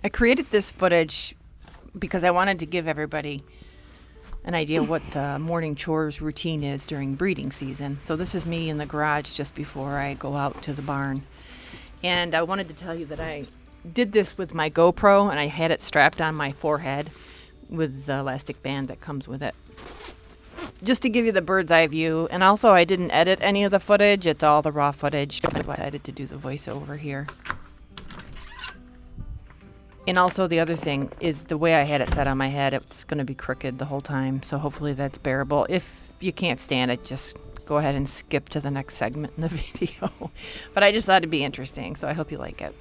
I created this footage because I wanted to give everybody an idea what the morning chores routine is during breeding season. So this is me in the garage just before I go out to the barn. And I wanted to tell you that I did this with my GoPro and I had it strapped on my forehead with the elastic band that comes with it. Just to give you the bird's eye view. And also I didn't edit any of the footage. It's all the raw footage. I decided to do the voiceover here. And also the other thing is the way I had it set on my head, it's going to be crooked the whole time. So hopefully that's bearable. If you can't stand it, just go ahead and skip to the next segment in the video. But I just thought it'd be interesting, so I hope you like it.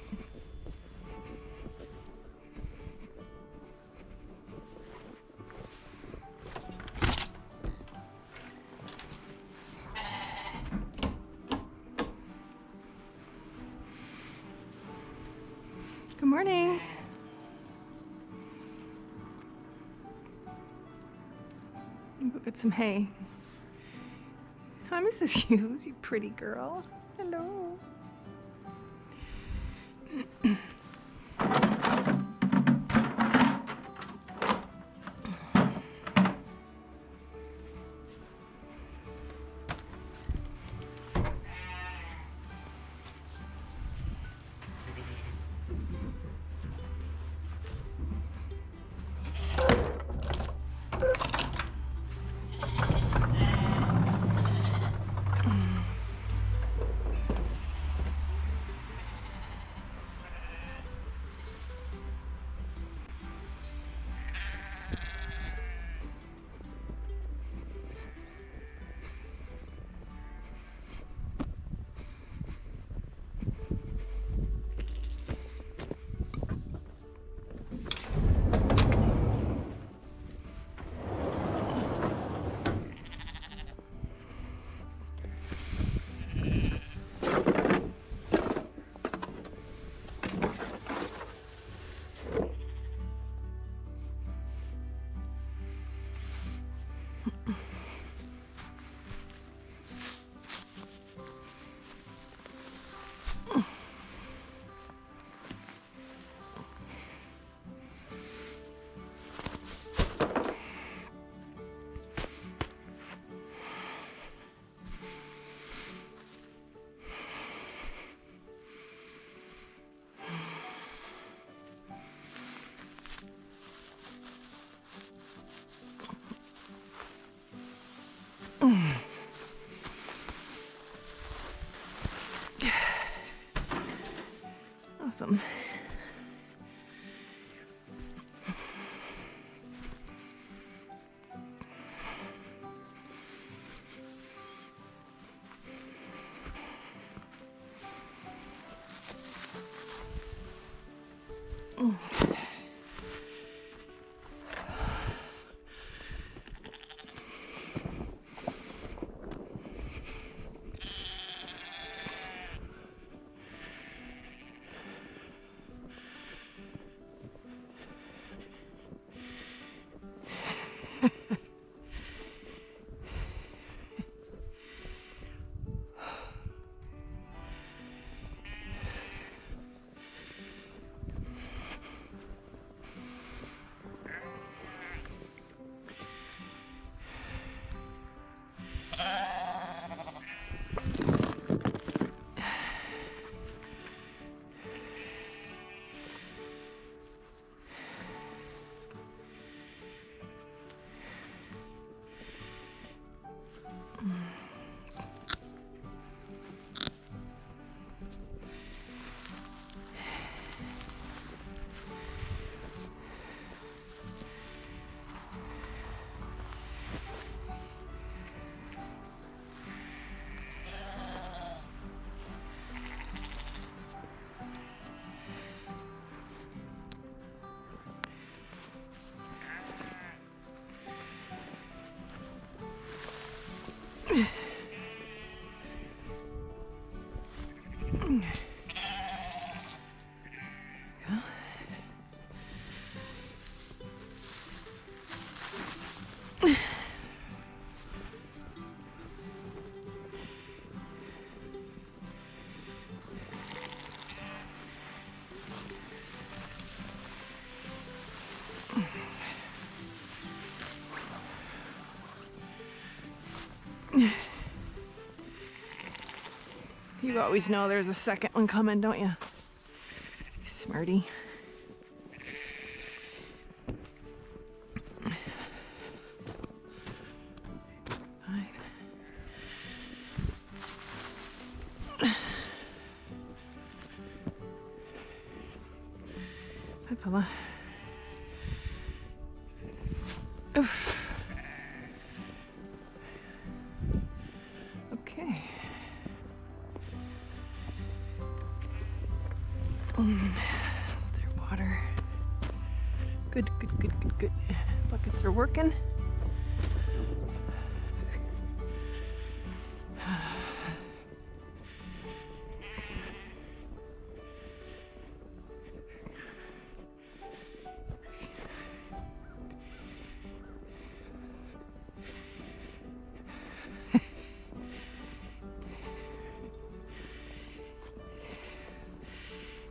Good morning. Go get some hay. Hi, Mrs. Hughes, you pretty girl. Hello. Awesome. You always know there's a second one coming, don't you? You smarty. Hi, fella. Oof. Okay. Their water. Good, good, good, good, good. Buckets are working.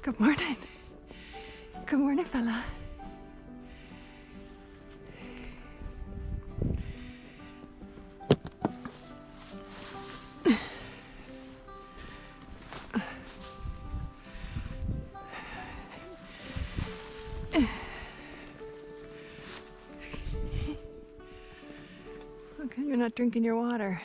Good morning. Good morning, fella. Okay, you're not drinking your water.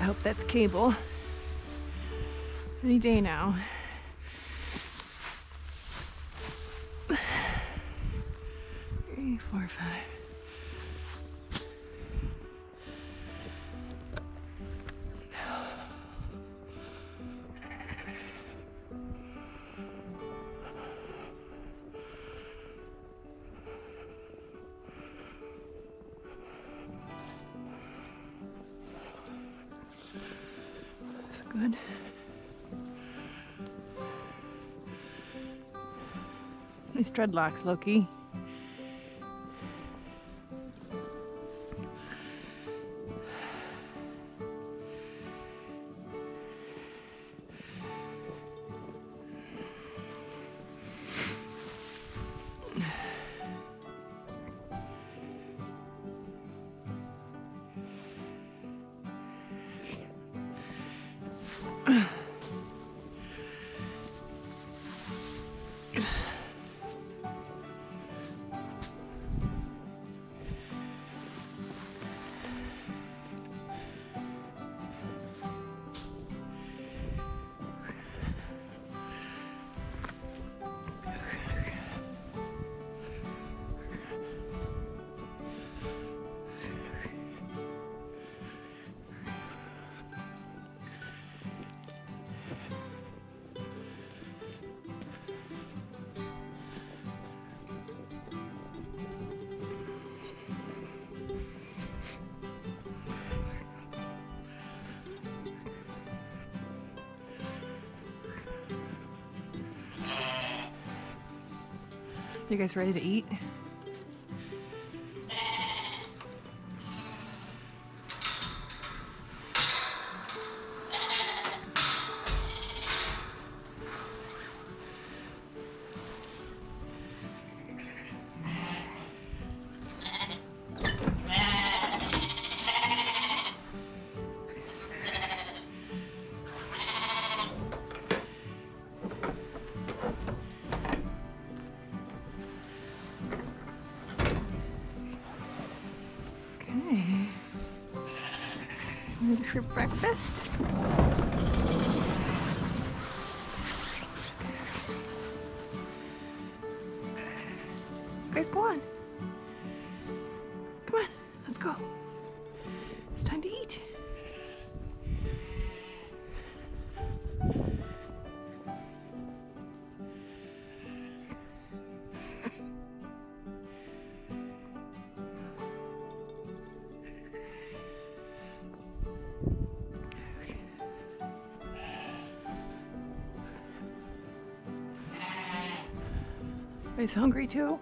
I hope that's cable. Any day now. Three, four, five. Good. Nice dreadlocks, Loki. You guys ready to eat? Ready for breakfast? Guys, go on. Come on, let's go. It's time to eat. Is hungry too?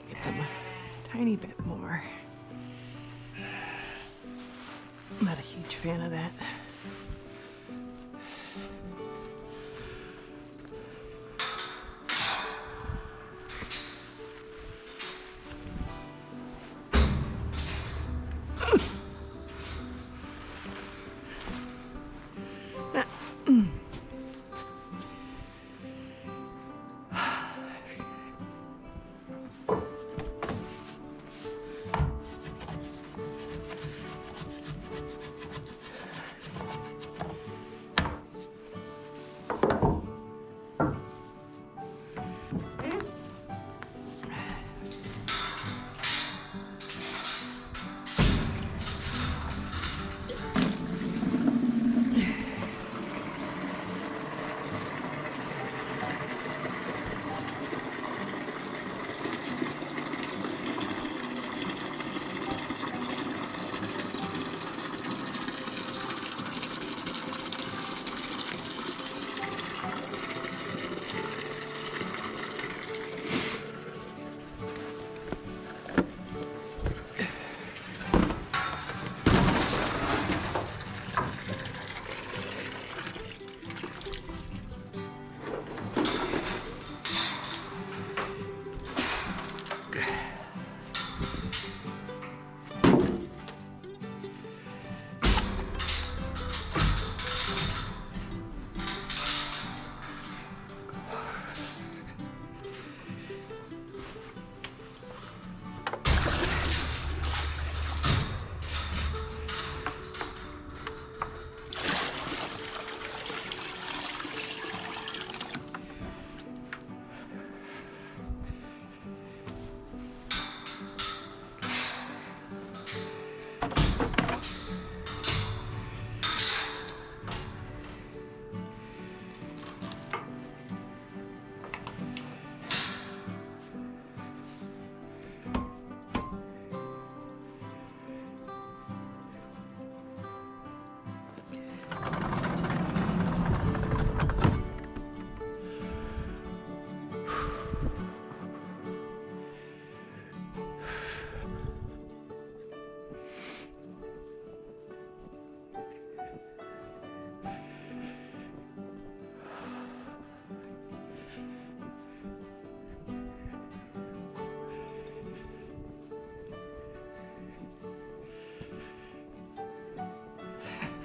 Get them a tiny bit more. I'm not a huge fan of that.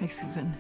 Hi, Susan.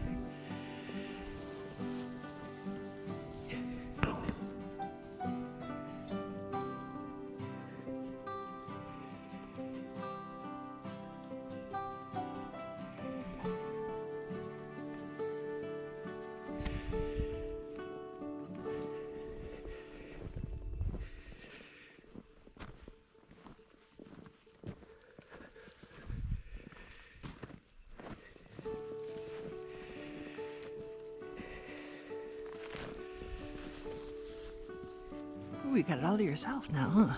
Ooh, you got it all to yourself now, huh?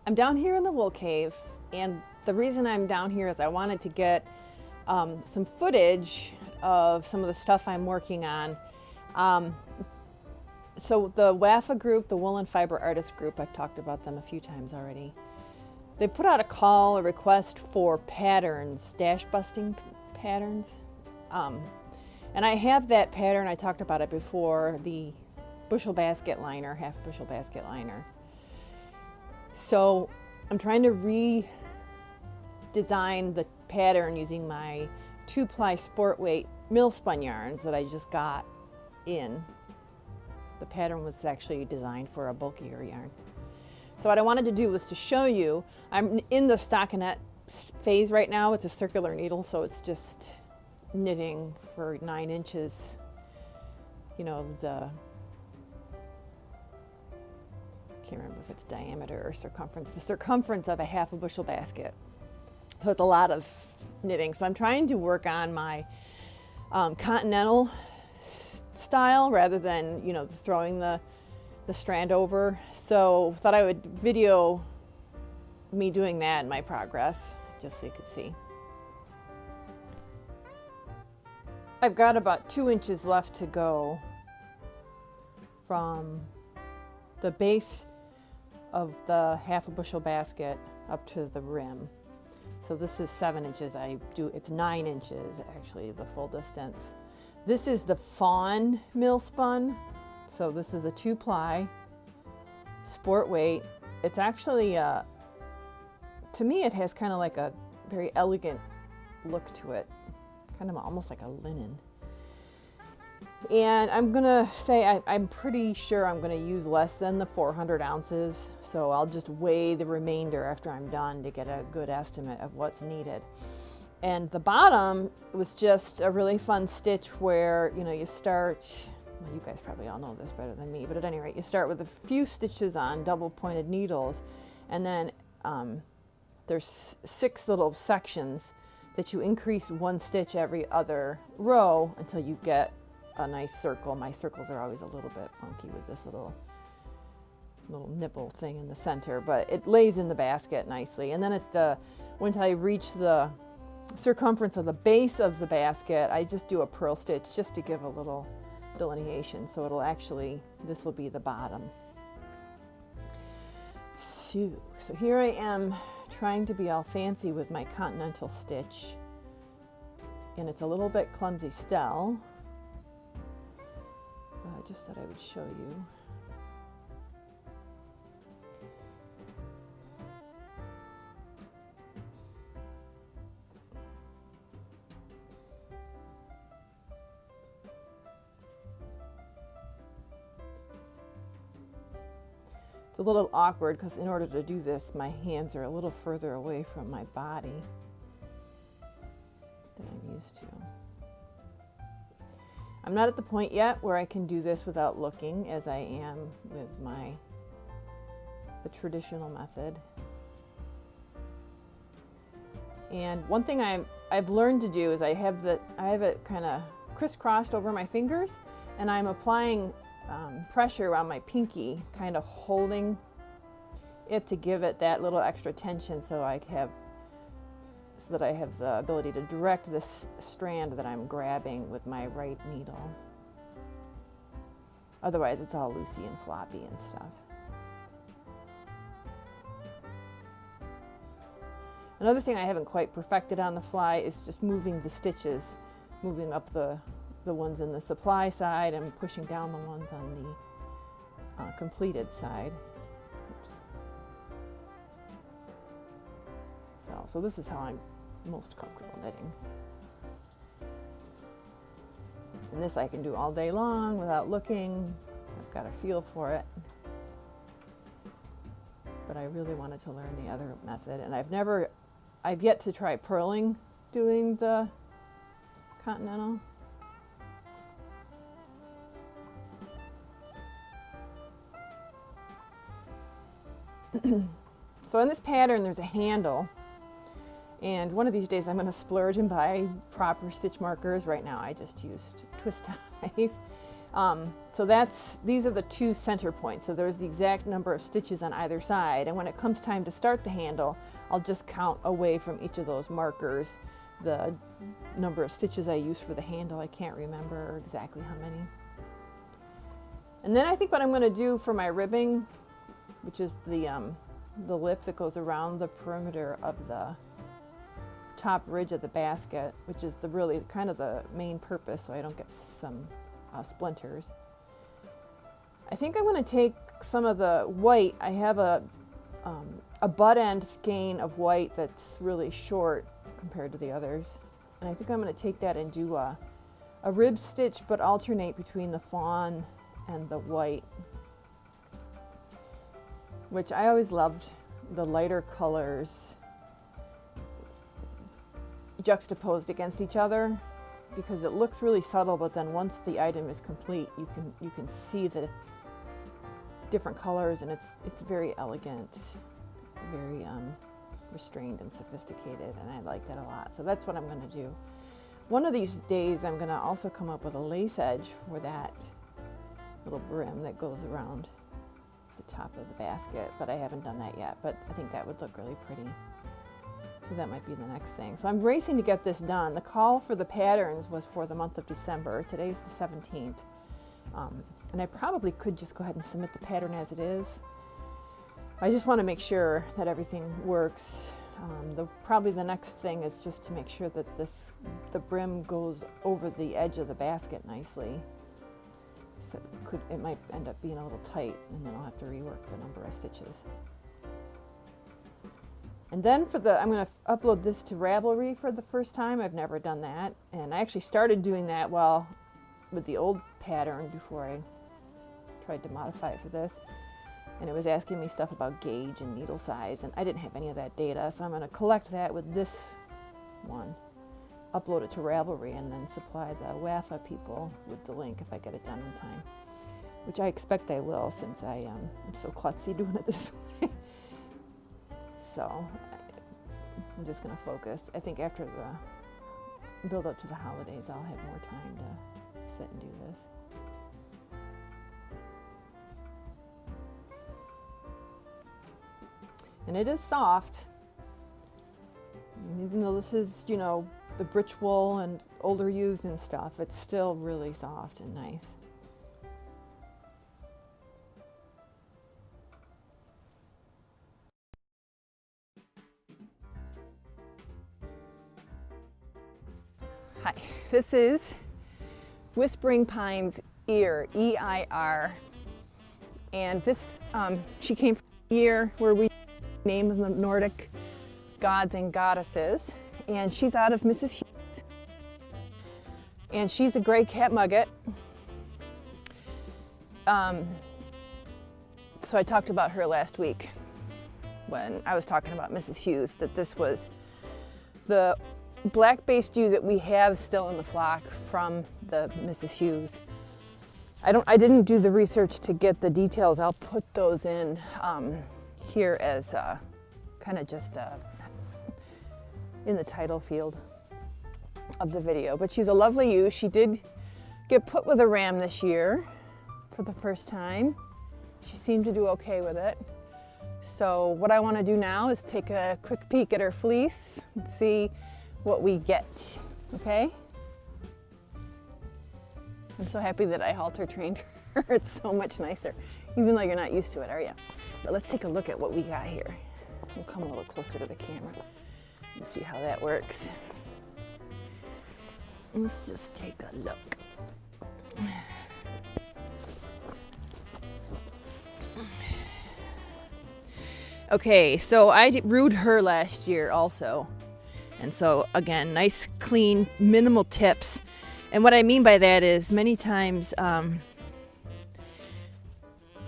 I'm down here in the wool cave, and the reason I'm down here is I wanted to get some footage of some of the stuff I'm working on. So the WAFA group, the Wool and Fiber Artist Group, I've talked about them a few times already. They put out a request for patterns, dash busting patterns. And I have that pattern, I talked about it before, the bushel basket liner, half bushel basket liner. So I'm trying to redesign the pattern using my 2-ply sport weight mill spun yarns that I just got in. The pattern was actually designed for a bulkier yarn. So what I wanted to do was to show you, I'm in the stockinette phase right now. It's a circular needle, so it's just knitting for 9 inches, you know, can't remember if it's diameter or circumference, the circumference of a half a bushel basket. So it's a lot of knitting. So I'm trying to work on my continental style rather than, you know, throwing the strand over. So thought I would video me doing that in my progress, just so you could see. I've got about 2 inches left to go from the base of the half a bushel basket up to the rim. So this is 7 inches. It's 9 inches actually, the full distance. This is the fawn mill spun. So this is a 2-ply sport weight. It's actually, to me, it has kind of like a very elegant look to it, kind of almost like a linen. And I'm gonna say I'm pretty sure I'm gonna use less than the 400 ounces, so I'll just weigh the remainder after I'm done to get a good estimate of what's needed. And the bottom was just a really fun stitch where, you know, you start, well, you guys probably all know this better than me, but at any rate, you start with a few stitches on double pointed needles, and then there's 6 little sections that you increase 1 stitch every other row until you get a nice circle. My circles are always a little bit funky with this little nipple thing in the center, but it lays in the basket nicely. And then once I reach the circumference of the base of the basket, I just do a purl stitch just to give a little delineation. So this will be the bottom. So here I am trying to be all fancy with my continental stitch, and it's a little bit clumsy still, but I just thought I would show you. It's a little awkward because in order to do this, my hands are a little further away from my body than I'm used to. I'm not at the point yet where I can do this without looking, as I am with the traditional method. And one thing I've learned to do is I have it kind of crisscrossed over my fingers, and I'm applying pressure around my pinky, kind of holding it to give it that little extra tension, so that I have the ability to direct this strand that I'm grabbing with my right needle. Otherwise, it's all loosey and floppy and stuff. Another thing I haven't quite perfected on the fly is just moving the stitches, moving up the ones in the supply side and pushing down the ones on the completed side. Oops. So this is how I'm most comfortable knitting. And this I can do all day long without looking. I've got a feel for it. But I really wanted to learn the other method, and I've yet to try purling doing the continental. So in this pattern there's a handle, and one of these days I'm going to splurge and buy proper stitch markers. Right now I just used twist ties. So these are the two center points, so there's the exact number of stitches on either side, and when it comes time to start the handle, I'll just count away from each of those markers the number of stitches I use for the handle. I can't remember exactly how many. And then I think what I'm going to do for my ribbing, which is the lip that goes around the perimeter of the top ridge of the basket, which is really kind of the main purpose, so I don't get some splinters. I think I'm going to take some of the white. I have a butt end skein of white that's really short compared to the others, and I think I'm going to take that and do a rib stitch, but alternate between the fawn and the white, which I always loved the lighter colors juxtaposed against each other, because it looks really subtle, but then once the item is complete, you can see the different colors, and it's very elegant, very restrained and sophisticated, and I like that a lot. So that's what I'm going to do. One of these days I'm going to also come up with a lace edge for that little brim that goes around the top of the basket, but I haven't done that yet, but I think that would look really pretty. So that might be the next thing. So I'm racing to get this done. The call for the patterns was for the month of December. Today's the 17th. And I probably could just go ahead and submit the pattern as it is. I just want to make sure that everything works. Probably the next thing is just to make sure that the brim goes over the edge of the basket nicely. So it might end up being a little tight, and then I'll have to rework the number of stitches. And then I'm going to upload this to Ravelry for the first time. I've never done that, and I actually started doing that with the old pattern before I tried to modify it for this. And it was asking me stuff about gauge and needle size, and I didn't have any of that data, so I'm going to collect that with this one, upload it to Ravelry, and then supply the WAFA people with the link if I get it done in time, which I expect I will, since I'm so klutzy doing it this way. So I'm just going to focus. I think after the build up to the holidays, I'll have more time to sit and do this. And it is soft. Even though this is, you know, the britch wool and older ewes and stuff, it's still really soft and nice. Hi, this is Whispering Pine's ear, E-I-R. And this, she came from a year where we named the Nordic gods and goddesses. And she's out of Mrs. Hughes. And she's a gray cat mugget. So I talked about her last week when I was talking about Mrs. Hughes, that this was the black-based ewe that we have still in the flock from the Mrs. Hughes. I didn't do the research to get the details. I'll put those in here as kind of just in the title field of the video. But she's a lovely ewe. She did get put with a ram this year for the first time. She seemed to do okay with it. So what I want to do now is take a quick peek at her fleece and see what we get, okay? I'm so happy that I halter trained her. It's so much nicer, even though you're not used to it, are you? But let's take a look at what we got here. We'll come a little closer to the camera and see how that works. Let's just take a look. Okay, so I rooed her last year also. And so again, nice, clean, minimal tips. And what I mean by that is many times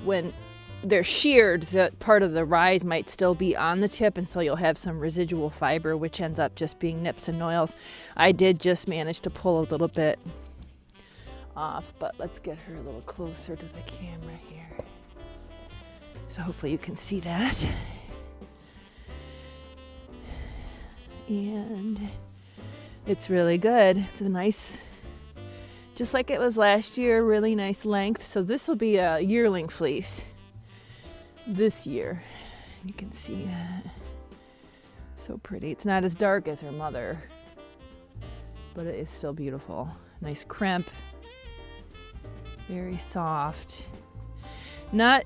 when they're sheared, the part of the rise might still be on the tip, and so you'll have some residual fiber, which ends up just being nips and noils. I did just manage to pull a little bit off, but let's get her a little closer to the camera here. So hopefully you can see that. And it's really good. It's a nice, just like it was last year, really nice length. So this will be a yearling fleece this year. You can see that. So pretty. It's not as dark as her mother, but it is still beautiful. Nice crimp. Very soft. Not,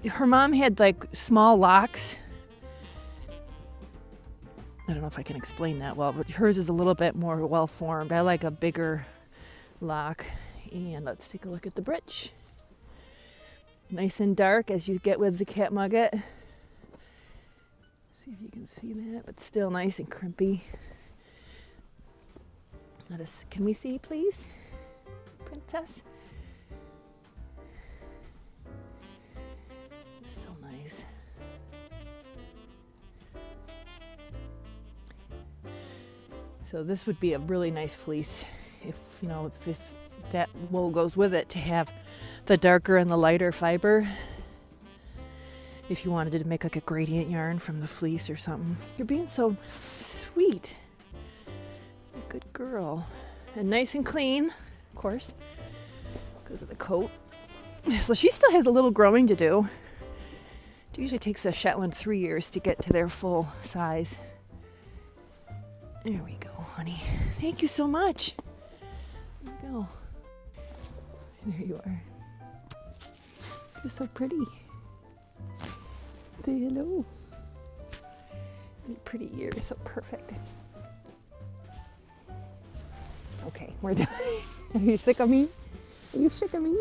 her mom had like small locks. I don't know if I can explain that well, but hers is a little bit more well-formed. I like a bigger lock. And let's take a look at the britch. Nice and dark as you get with the cat mugget. See if you can see that, but still nice and crimpy. Can we see, please, Princess? So nice. So this would be a really nice fleece if, you know, if that wool goes with it, to have the darker and the lighter fiber. If you wanted to make like a gradient yarn from the fleece or something. You're being so sweet. You're a good girl. And nice and clean, of course, because of the coat. So she still has a little growing to do. It usually takes a Shetland 3 years to get to their full size. There we go, honey. Thank you so much. There you go. There you are. You're so pretty. Say hello. Your pretty ears, so perfect. Okay, we're done. Are you sick of me? Are you sick of me?